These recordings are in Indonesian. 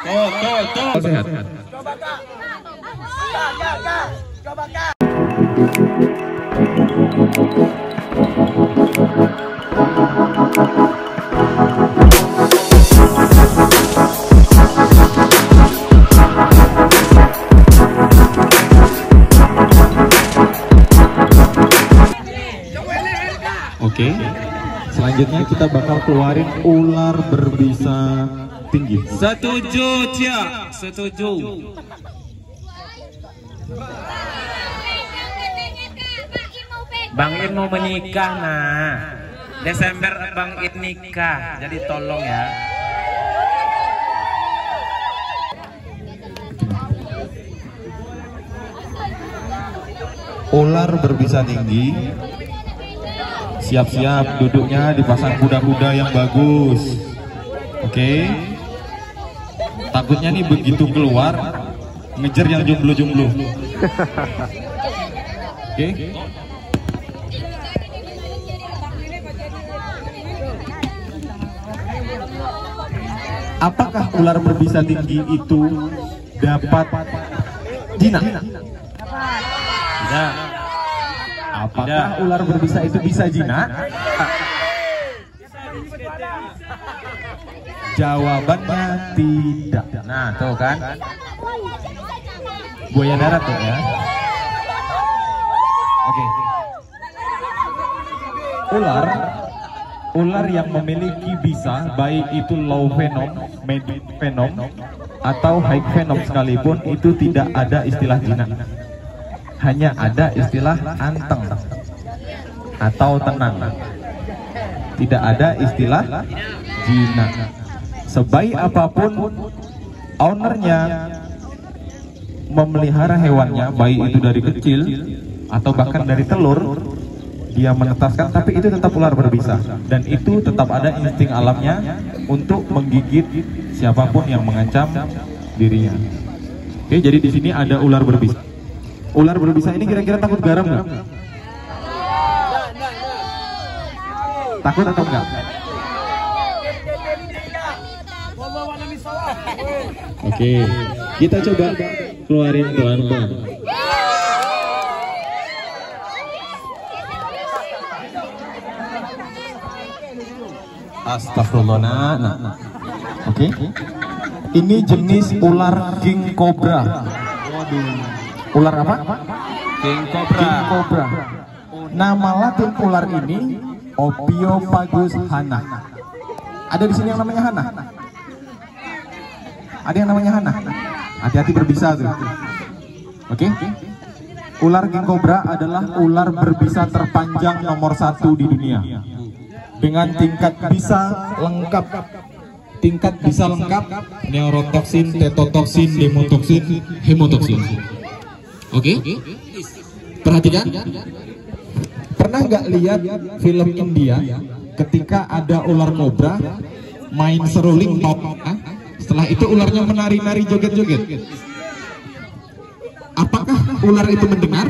Tuh. Sehat. Coba Kak. Kak. Coba Kak. Oke. Selanjutnya kita bakal keluarin ular berbisa tinggi. Setuju, Cia. Setuju. Bang In mau menikah, nah. Desember Bang In nikah. Jadi tolong ya. Ular berbisa tinggi. Siap-siap duduknya dipasang kuda-kuda yang bagus. Oke. Takutnya nih begitu keluar ngejar yang jomblo-jomblo. Oke. Apakah ular berbisa tinggi itu dapat jinak? Tidak. Apakah ular berbisa itu bisa jinak? Jawabannya tidak. Nah, tuh kan. Buaya darat tuh ya. Oke. Ular yang memiliki bisa, baik itu low venom, medium venom, atau high venom sekalipun, itu tidak ada istilah jinak. Hanya ada istilah anteng atau tenang. Tidak ada istilah jinak. Sebaik apapun ownernya memelihara hewannya, baik itu dari kecil atau bahkan dari telur, dia menetaskan, tapi itu tetap ular berbisa dan itu tetap ada insting alamnya untuk menggigit siapapun yang mengancam dirinya. Oke, jadi di sini ada ular berbisa. Ular berbisa ini kira-kira takut garam nggak? Takut atau enggak? Oke, kita coba keluarin pelan-pelan. Astagfirullah. Nah. Oke. Ini jenis ular king cobra. Ular apa? King Cobra. King cobra. Nama latin ular ini Ophiophagus hana. Ada di sini yang namanya hana? Ada yang namanya hana? Hati-hati berbisa tuh. Oke. Ular king cobra adalah ular berbisa terpanjang nomor 1 di dunia. Dengan tingkat bisa lengkap. Tingkat bisa lengkap neurotoksin, tetotoksin, demotoksin, hemotoksin. Oke. Perhatikan. Pernah nggak lihat film India ketika ada ular kobra main seruling top? Setelah itu ularnya menari-nari, joget-joget. Apakah ular itu mendengar?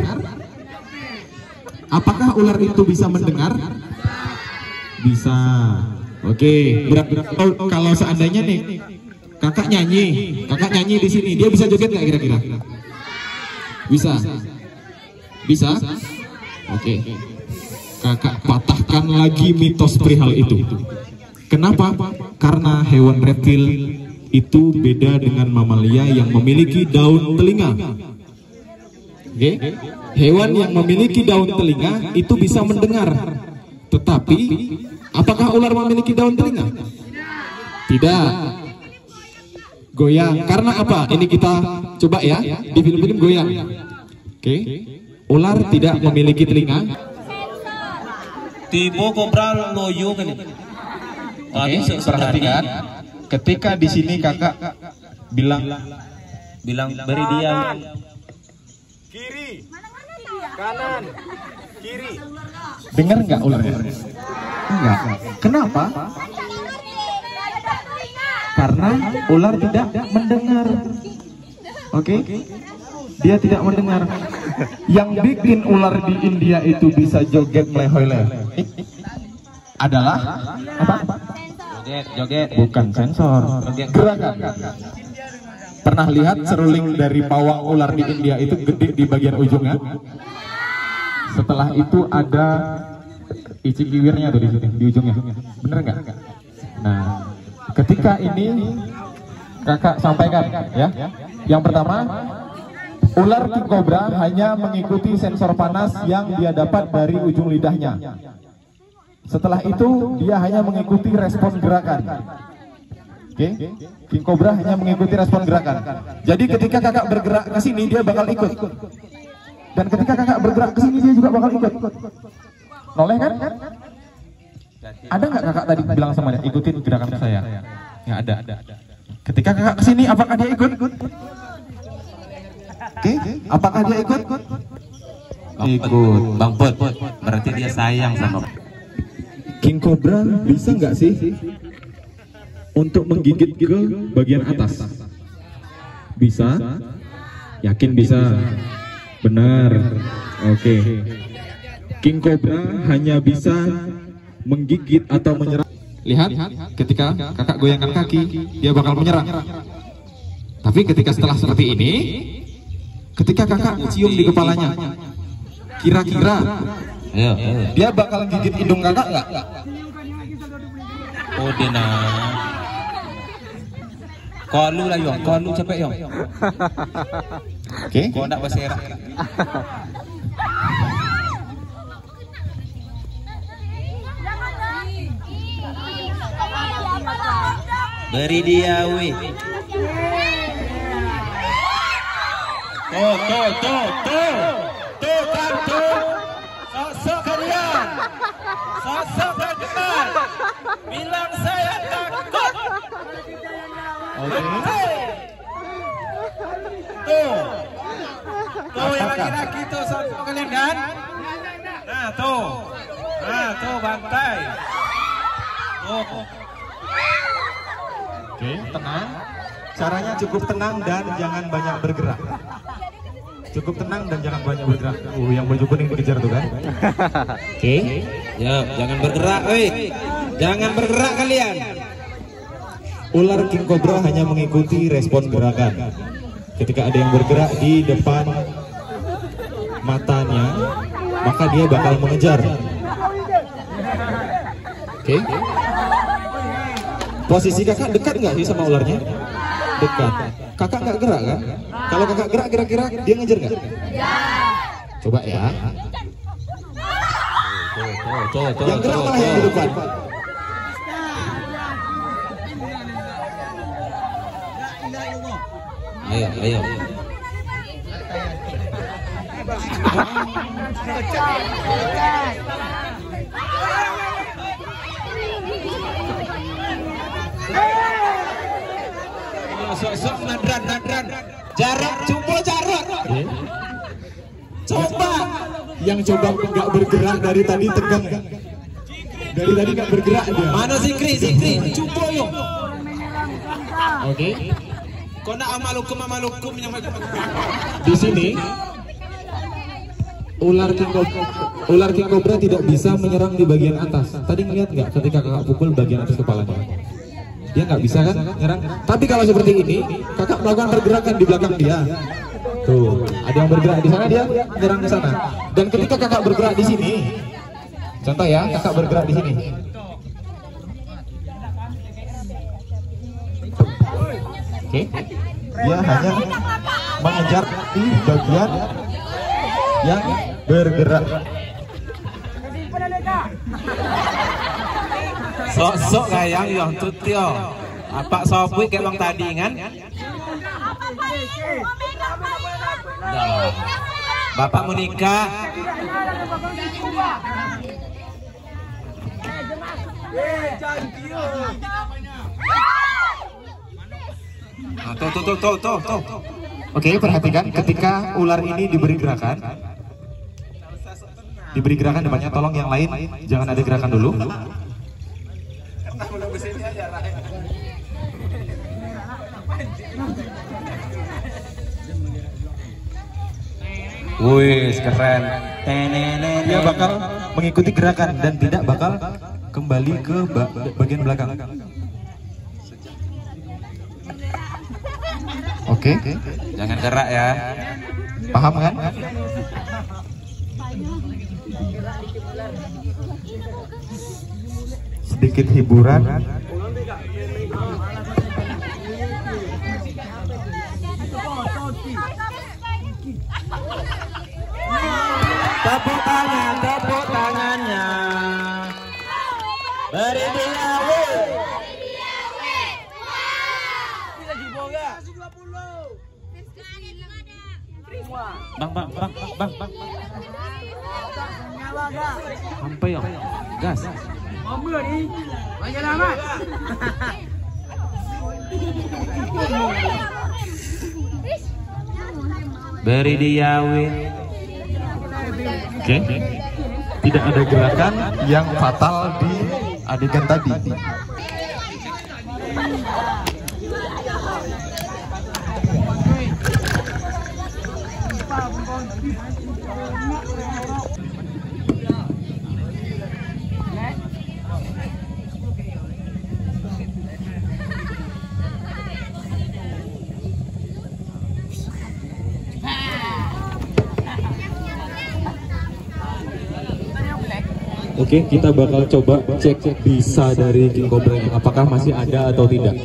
Apakah ular itu bisa mendengar? Bisa. Oke. Kalau seandainya nih kakak nyanyi di sini, dia bisa joget nggak kira-kira? Bisa. Oke. Kakak patahkan lagi mitos perihal itu. Kenapa? Karena hewan reptil itu beda dengan mamalia yang memiliki daun telinga. Oke. Hewan yang memiliki daun telinga itu bisa mendengar. Tetapi apakah ular memiliki daun telinga? Tidak. Goyang. Karena apa? Ini kita coba ya. Di film-film goyang. Oke. Ular tidak memiliki telinga. Tibo kobra loyo kan. Oke, perhatikan. Ketika di sini kakak bilang beri dia Kiri. Kanan. Kiri. dengar nggak ularnya? Enggak. Kenapa? Karena ular tidak mendengar. Oke? Dia tidak mendengar. Yang bikin ular di India itu bisa joget melehoi-lehoi adalah apa? joget. Bukan sensor, gerakan. Pernah lihat seruling dari pawang ular di India itu gede di bagian ujungnya? Setelah itu ada icik kiwirnya tuh di sini, di ujungnya. Bener nggak? Nah, ketika ini kakak sampaikan ya. Yang pertama, ular king cobra hanya mengikuti sensor panas yang dia dapat dari ujung lidahnya. Setelah itu dia hanya mengikuti respon gerakan. Oke, king cobra hanya mengikuti respon gerakan. Jadi ketika kakak bergerak ke sini dia bakal ikut. Dan ketika kakak bergerak ke sini dia juga bakal ikut. Noleh kan? Ada nggak kakak tadi bilang sama dia ikutin gerakan saya? Nggak ada. Ketika kakak ke sini apakah dia ikut? Oke, apakah dia ikut? Ikut. Bang Put, berarti dia sayang sama king cobra bisa nggak sih untuk menggigit ke bagian atas? Bisa? Yakin bisa? Benar. Oke. King cobra hanya bisa menggigit atau menyerang. Lihat, ketika kakak goyangkan kaki, dia bakal menyerang. Tapi ketika setelah seperti ini, ketika kakak cium di kepalanya, kira-kira dia bakal gigit hidung kakak nggak? Oh Dina. Kalu lah Yong, kalu capek Yong. Oke. Kau nak berserak. Beri dia weh. Tuh kan tuh. Sosok kalian. Sosok kalian. Bilang saya takut. Oke. Tuh yang laki-laki tuh sosok kalian kan? Nah tuh bantai. Oke, tenang. Caranya cukup tenang dan jangan banyak bergerak. Cukup tenang dan jangan banyak bergerak. Yang baju kuning dikejar tuh kan? Oke. Ya, jangan bergerak, weh. Jangan bergerak kalian. Ular king cobra hanya mengikuti respon gerakan. Ketika ada yang bergerak di depan matanya, maka dia bakal mengejar. Oke. Posisi kakak dekat nggak sih sama ularnya? Dekat. Kakak nggak gerak kan? Kalau kakak gerak kira-kira dia ngejar nggak? Coba ya. Yang gerak malah yang di depan. Ayo. Sok nadran. Jarak jumbo jarak. Coba. Yang coba nggak bergerak dari tadi tegang. Dari tadi nggak bergerak dia. Mana Zikri, jumbo yo. Oke. Kau nak amalukum yang Di sini ular king cobra tidak bisa menyerang di bagian atas. Tadi ngeliat nggak ketika kakak pukul bagian atas kepalanya? Dia nggak bisa kan nyerang. Tapi kalau seperti ini, kakak melakukan pergerakan di belakang dia. Tuh, ada yang bergerak di sana, dia menyerang ke sana. Dan ketika kakak bergerak di sini, contoh ya, kakak bergerak di sini. Oke, dia hanya mengejar di bagian yang bergerak. Sok kayang yo tutio. Apa sopui kayak bang tadi kan? Bapak mau nikah. Tuh. Oke, perhatikan ketika ular ini diberi gerakan depannya, tolong yang lain jangan ada gerakan dulu. Wih, keren. Dia bakal mengikuti gerakan dan tidak bakal kembali ke bagian belakang. Oke, Jangan gerak ya. paham kan? Sedikit hiburan. Tepuk tangannya. Beri dia weh. Bang. Sampai ya. Gas. Beri dia weh. Oke, tidak ada gerakan yang fatal di adegan tadi. Oke, kita bakal coba cek bisa dari King Cobra ini, apakah masih ada atau tidak.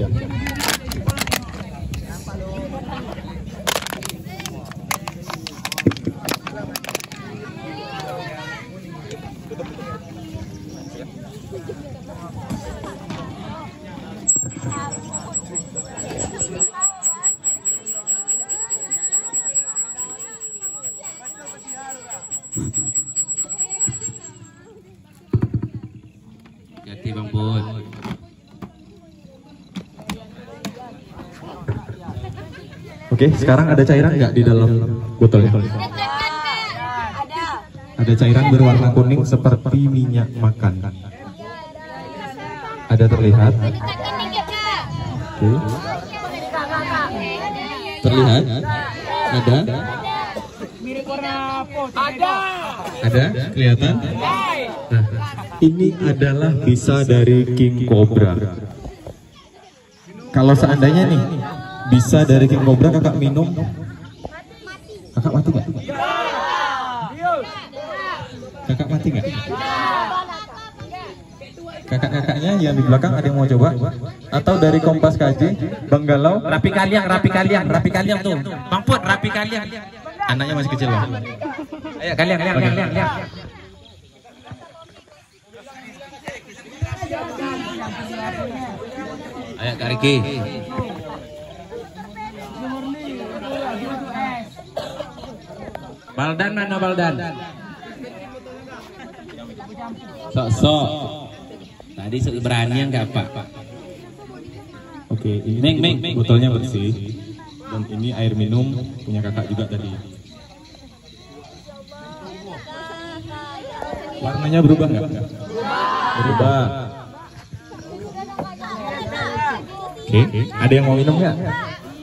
Hati Bang Put. Oke, sekarang ada cairan nggak di dalam botolnya? Ada cairan berwarna kuning seperti minyak makan. Ada terlihat? Oke. Terlihat? Ada? Ada? Kelihatan? Nah, ini adalah bisa dari King Cobra. Kalau seandainya nih bisa dari King Cobra kakak minum, kakak mati nggak? Kakak mati nggak? Kakak-kakaknya yang di belakang ada yang mau coba? Atau dari Kompas KJ, Bang Galau? Rapi kalian tuh. Bang Put, rapi kalian. Anaknya masih kecil loh. Ayo kalian. Ayo Kak Riki. Baldan mana Baldan? Sok. Tadi berani enggak Pak? Oke, ini botolnya bersih. Dan ini air minum punya kakak juga tadi. Warnanya berubah nggak? Berubah. Oke, ada yang mau minum nggak?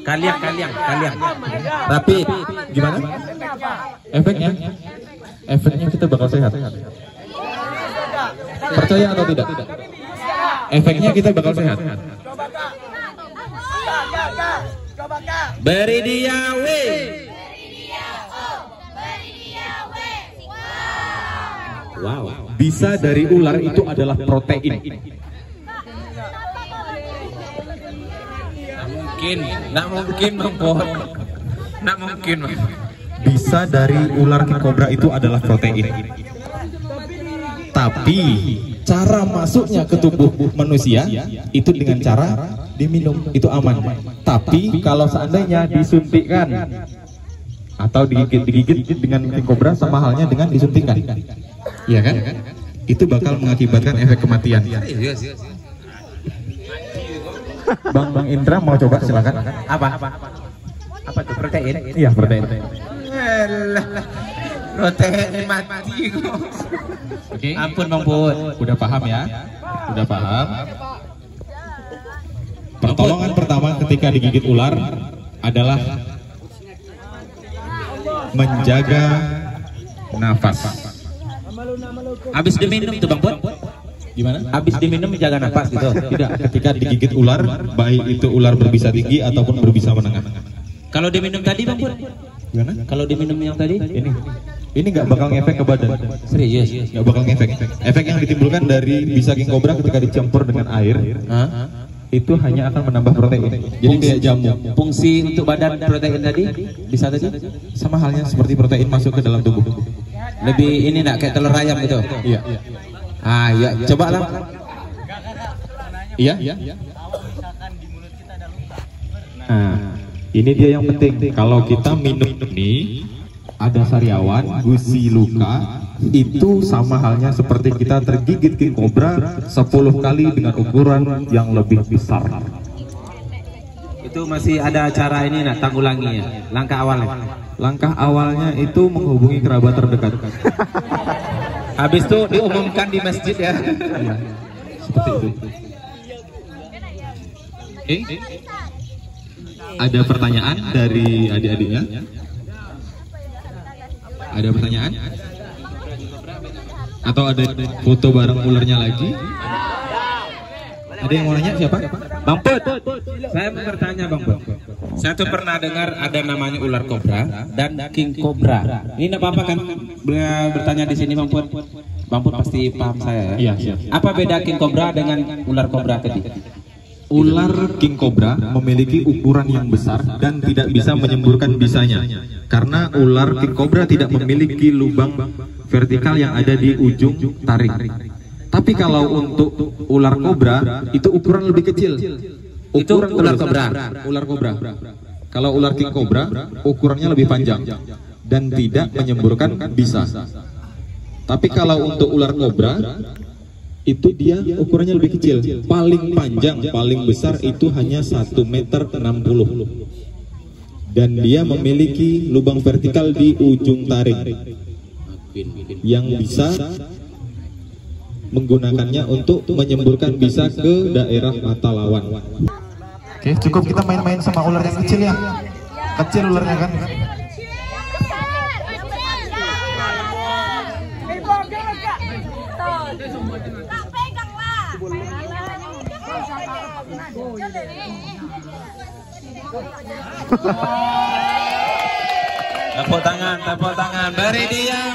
Kalian. Tapi gimana? Efeknya? Efeknya kita bakal sehat. Percaya atau tidak? Efeknya kita bakal sehat. Beri dia weh. Wow, bisa dari ular itu adalah protein. Nggak mungkin Bang Put. Nggak mungkin Bang. Bisa dari ular King Cobra itu adalah protein. Tapi cara masuknya ke tubuh manusia itu dengan cara diminum, itu aman. Tapi kalau seandainya disuntikkan atau digigit dengan King Cobra, sama halnya dengan disuntikkan, iya kan? Itu bakal mengakibatkan efek kematian. Bang Indra mau coba, silakan. Apa tuh protein? Iya, protein. Protein mati. Oke. Ampun Bang Put. Udah paham ya? Udah paham. Pertolongan pertama ketika digigit ular adalah menjaga nafas. Habis diminum tuh Bang Put. Gimana? Habis diminum jaga napas gitu. Tidak, ketika digigit ular, baik itu ular berbisa tinggi ataupun berbisa menengah. Kalau diminum tadi Bang Pur? Gimana? Kalau diminum yang tadi? Ini nggak bakal ngefek ke badan. Serius? Nggak bakal ngefek. Efek yang ditimbulkan dari bisa king cobra ketika dicampur dengan air, itu hanya akan menambah protein. Jadi kayak jamu. Fungsi untuk badan protein tadi bisa tadi? Sama halnya seperti protein masuk ke dalam tubuh. Lebih ini nak kayak telur ayam gitu? Iya. Ah ya, coba lah. Iya. Nah, ini dia yang penting. Kalau kita minum ini ada sariawan, gusi luka, itu sama halnya seperti kita tergigit king cobra 10 kali dengan ukuran yang lebih besar. Itu masih ada cara ini nak tanggulanginya. Langkah awalnya. Langkah awalnya itu menghubungi kerabat terdekat. Habis itu diumumkan di masjid ya. Iya, seperti itu. Oke. Ada pertanyaan dari adik-adiknya? Ada pertanyaan? Atau ada foto bareng ularnya lagi? Ada yang mau nanya siapa? Bang Put, saya mau bertanya Bang Put. Saya tuh pernah dengar ada namanya ular kobra dan king cobra. Ini enggak apa-apa kan bertanya di sini Bang Put? Bang Put pasti paham saya ya. Iya, siap. Apa beda king cobra dengan ular kobra tadi? Ular king cobra memiliki ukuran yang besar dan tidak bisa menyemburkan bisanya. Karena ular king cobra tidak memiliki lubang vertikal yang ada di ujung taring. Tapi kalau untuk ular kobra itu ukuran lebih kecil. Ukuran ular kobra. Ular kobra. Kalau ular king cobra ukurannya lebih panjang dan tidak menyemburkan bisa. Tapi kalau untuk ular kobra itu dia ukurannya lebih kecil. Paling panjang, paling besar itu hanya 1,60 meter. Dan dia memiliki lubang vertikal di ujung taring yang bisa menggunakannya untuk menyemburkan bisa ke daerah mata lawan. Oke, cukup kita main-main sama ular yang kecil ya. Kecil ularnya kan. Tepuk tangan, beri dia.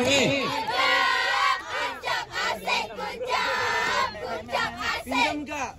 Pinjam enggak?